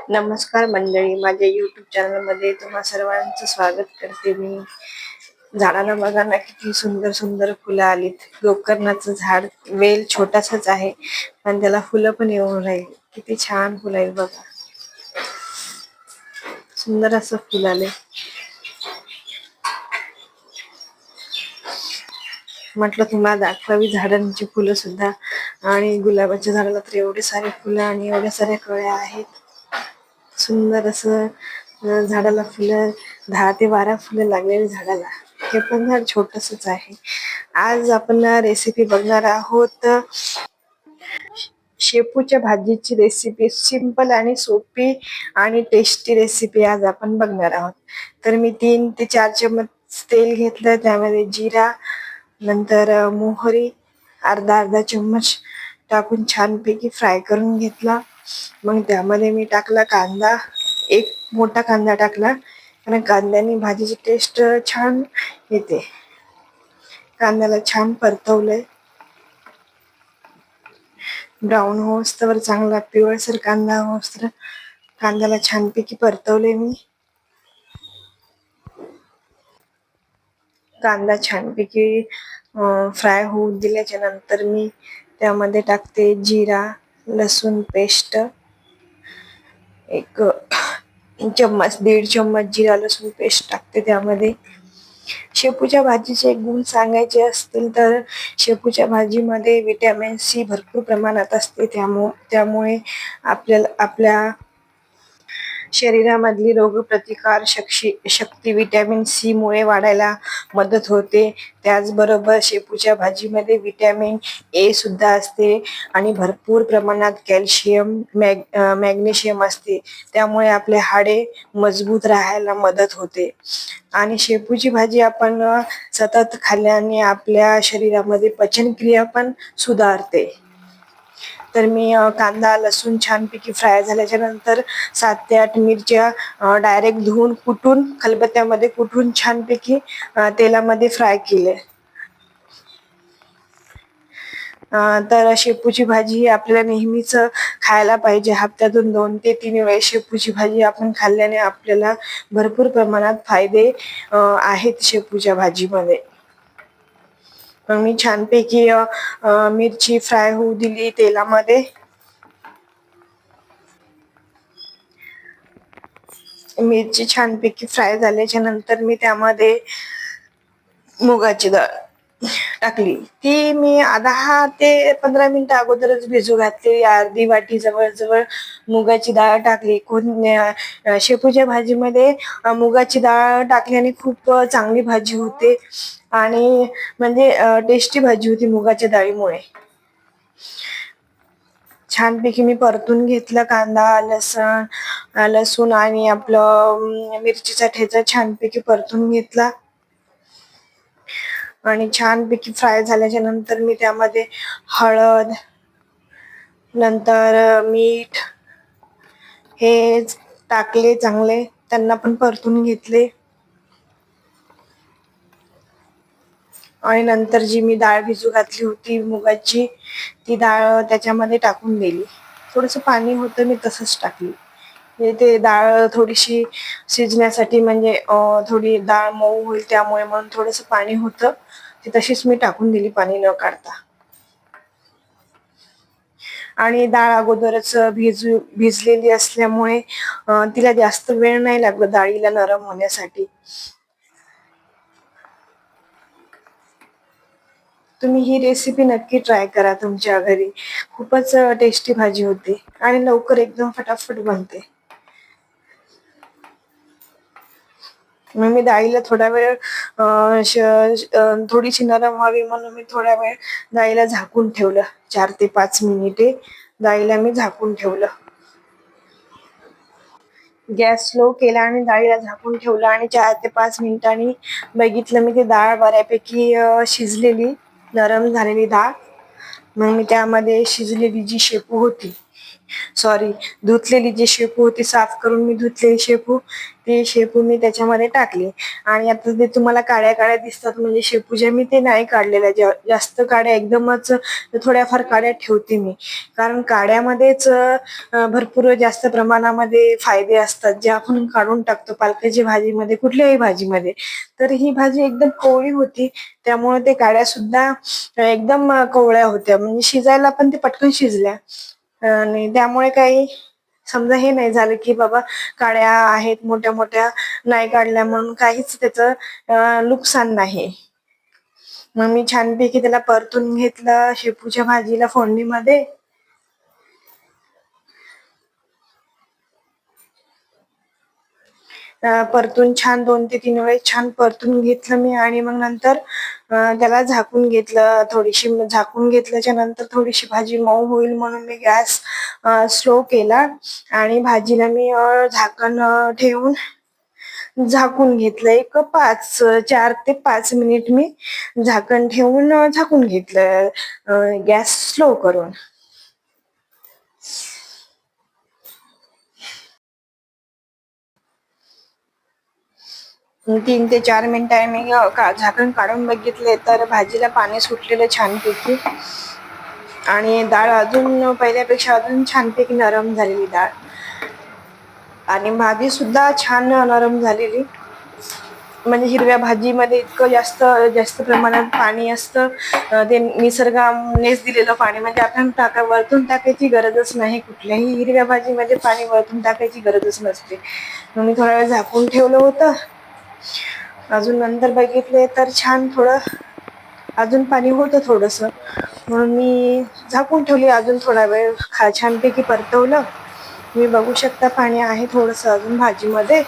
नमस्कार मंडळी, माझ्या YouTube चॅनलमध्ये तुम्हा सर्वांचं स्वागत करते मी. झाडाला बघा ना, किती सुंदर सुंदर फुलं आलीत. गोकर्णाचं झाड वेल छोटासाच आहे, पण त्याला फुलं पण येऊन राहील. किती छान फुलं आहेत बघा, सुंदर असं फुल आले. म्हटलं तुम्हाला दाखवावी झाडांची फुलं सुद्धा. आणि गुलाबाच्या झाडाला तर एवढे सारे फुलं आणि एवढ्या साऱ्या कळ्या आहेत. सुंदर असं झाडाला फुलं 10 ते 12 फुलं लागलेली झाडाला. हे पण झाड छोटसच आहे. आज आपण रेसिपी बघणार आहोत शेपूच्या भाजीची रेसिपी. सिंपल आणि सोपी आणि टेस्टी रेसिपी आज आपण बघणार आहोत. तर मी 3 ते 4 चम्मच तेल घेतलं, त्यामध्ये जिरा, नंतर मोहरी अर्धा चम्मच टाकून छानपैकी फ्राय करून घेतला. मग त्यामध्ये मी टाकला कांदा, एक मोठा कांदा टाकला, कारण कांद्याने भाजीची टेस्ट छान येते. कांद्याला छान परतवलंय, ब्राऊन होस्तवर, चांगला पिवळसर कांदा होस्तवर कांद्याला छानपैकी परतवले मी. कांदा छानपैकी फ्राय होऊ दिल्याच्या नंतर मी त्यामध्ये टाकते जिरा लसूण पेस्ट, एक चम्मच 1.5 चम्मच जिरा लसूण पेस्ट टाकते त्यामध्ये. शेपूच्या भाजीचे गुण सांगायचे असतील तर शेपूच्या भाजीमध्ये विटॅमिन सी भरपूर प्रमाणात असते. त्यामुळे आपल्या शरीरामधली रोगप्रतिकार शक्ती विटॅमिन सी मुळे वाढायला मदत होते. त्याचबरोबर शेपूच्या भाजीमध्ये विटॅमिन ए सुद्धा असते आणि भरपूर प्रमाणात कॅल्शियम मॅग्नेशियम असते. त्यामुळे आपले हाडे मजबूत राहायला मदत होते. आणि शेपूची भाजी आपण सतत खाल्ल्याने आपल्या शरीरामध्ये पचनक्रिया पण सुधारते. तर मी कांदा लसूण छानपैकी फ्राय झाल्याच्या नंतर 7 ते 8 मिरच्या डायरेक्ट धुवून कुटून खलबत्त्यामध्ये कुटून छानपैकी तेलामध्ये फ्राय केले. तर शेपूची भाजी ही आपल्याला नेहमीच खायला पाहिजे. हप्त्यातून 2 ते 3 वेळेस शेपूची भाजी आपण खाल्ल्याने आपल्याला भरपूर प्रमाणात फायदे आहेत शेपूच्या भाजीमध्ये. मग मी छानपैकी मिरची फ्राय होऊ दिली तेलामध्ये. मिरची छानपैकी फ्राय झाल्याच्या नंतर मी त्यामध्ये मुगाची डाळ टाकली. ती मी 10 ते 15 मिनिटं अगोदरच भिजू घातली. अर्धी वाटी जवळजवळ मुगाची डाळ टाकली. शेपूच्या भाजीमध्ये मुगाची डाळ टाकल्याने खूप चांगली भाजी होते आणि म्हणजे टेस्टी भाजी होती मुगाच्या डाळीमुळे. छानपैकी मी परतून घेतलं कांदा लसूण आणि आपलं मिरचीचा ठेचा छानपैकी परतून घेतला. आणि छानपैकी फ्राय झाल्याच्या नंतर मी त्यामध्ये हळद, नंतर मीठ हे टाकले. चांगले त्यांना पण परतून घेतले. आणि नंतर जी मी डाळ भिजू घातली होती मुगाची, ती डाळ त्याच्यामध्ये टाकून दिली. थोडंसं पाणी होतं, मी तसंच टाकली. ते डाळ थोडीशी शिजण्यासाठी, म्हणजे थोडी डाळ मऊ होईल त्यामुळे म्हणून थोडंसं पाणी होतं, ती तशीच मी टाकून दिली पाणी न काढता. आणि डाळ अगोदरच भिजलेली असल्यामुळे तिला जास्त वेळ नाही लागत डाळीला नरम होण्यासाठी. तुम्ही ही रेसिपी नक्की ट्राय करा तुमच्या घरी. खूपच टेस्टी भाजी होते आणि लवकर एकदम फटाफट बनते. मग मी डाळीला थोडा वेळ थोडीशी नरम व्हावी म्हणून मी थोडा वेळ डाळीला झाकून ठेवलं. 4 ते 5 मिनिटे डाळीला मी झाकून ठेवलं. गॅस स्लो केला आणि डाळीला झाकून ठेवलं आणि 4 ते 5 मिनिटांनी बघितलं मी, ती डाळ बऱ्यापैकी शिजलेली, नरम झालेली डाळ. मग मी त्यामध्ये शिजलेली जी शेपू होती सॉरी, धुतलेली जी शेपू होती, साफ करून मी धुतलेली शेपू, ती शेपू मी त्याच्यामध्ये टाकली. आणि आता ते तुम्हाला काड्या काड्या दिसतात म्हणजे शेपूच्या, मी ते नाही काढलेल्या. जास्त काड्या एकदमच थोड्याफार काड्या ठेवते मी, कारण काड्यामध्येच भरपूर जास्त प्रमाणामध्ये फायदे असतात जे आपण काढून टाकतो पालकाची भाजीमध्ये, कुठल्याही भाजीमध्ये. तर ही भाजी एकदम कोवळी होती, त्यामुळे ते काड्या सुद्धा एकदम कोवळ्या होत्या, म्हणजे शिजायला पण ते पटकन शिजल्या. आणि त्यामुळे काही समजा हे नाही झालं की बाबा काड्या आहेत मोठ्या मोठ्या, नाही काढल्या म्हणून काहीच त्याचं नुकसान नाही. मग मी छानपैकी त्याला परतून घेतलं शेपूच्या भाजीला फोडणीमध्ये. परतून छान 2 ते 3 वेळेस छान परतून घेतलं मी. आणि मग नंतर त्याला झाकून घेतलं. थोडीशी झाकून घेतल्याच्या नंतर थोडीशी भाजी मऊ होईल म्हणून मी गॅस स्लो केला आणि भाजीला मी झाकण ठेवून झाकून घेतलं. 4 ते 5 मिनिट मी झाकण ठेवून झाकून घेतलं, गॅस स्लो करून. 3 ते 4 मिनिटांनी मी झाकण काढून बघितले तर भाजीला पाणी सुटलेलं छानपैकी, आणि डाळ अजून पहिल्यापेक्षा अजून छानपैकी नरम झालेली डाळ, आणि भाजी सुद्धा छान नरम झालेली. म्हणजे हिरव्या भाजीमध्ये इतकं जास्त जास्त प्रमाणात पाणी असतं, ते निसर्गानेच दिलेलं पाणी, म्हणजे आपण वरतून टाकायची गरजच नाही. कुठल्याही हिरव्या भाजीमध्ये पाणी वरतून टाकायची गरजच नसते. मग मी थोडा वेळ झाकून ठेवलं होतं. अजून नंतर बघितले तर छान थोडं अजून पाणी होतं थोडस, म्हणून मी झाकून ठेवली. अजून थोडा वेळ छानपैकी परतवलं. तुम्ही बघू शकता पाणी आहे थोडस अजून भाजीमध्ये,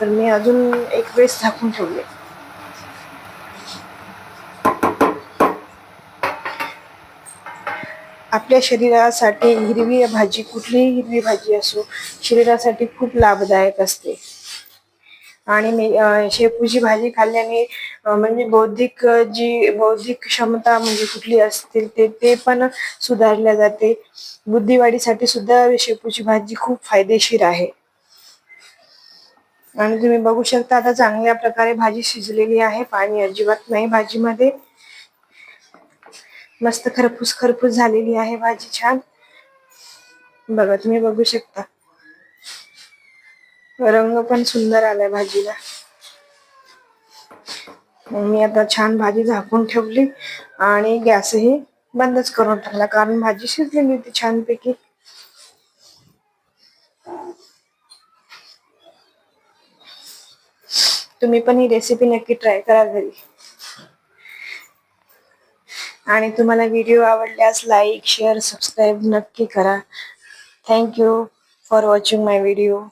तर मी अजून एक वेळेस झाकून ठेवले. आपल्या शरीरासाठी हिरवी भाजी, कुठलीही हिरवी भाजी असो, शरीरासाठी खूप लाभदायक असते. आणि मी शेपूची भाजी खाल्ल्याने म्हणजे बौद्धिक क्षमता म्हणजे कुठली असतील ते पण सुधारल्या जाते. बुद्धिवाढीसाठी सुद्धा शेपूची भाजी खूप फायदेशीर आहे. आणि तुम्ही बघू शकता आता चांगल्या प्रकारे भाजी शिजलेली आहे, पाणी अजिबात नाही भाजीमध्ये. मस्त खरपूस खरपूस झालेली आहे भाजी, छान. बघा, तुम्ही बघू शकता रंग पण सुंदर आलाय भाजीला. मी आता छान भाजी झाकून ठेवली आणि गॅसही बंदच करून टाकला, कारण भाजी शिजलेली होती छानपैकी. तुम्ही पण ही रेसिपी नक्की ट्राय करा घरी. आणि तुम्हाला व्हिडिओ आवडल्यास लाईक, शेअर, सबस्क्राईब नक्की करा. Thank you for watching my video.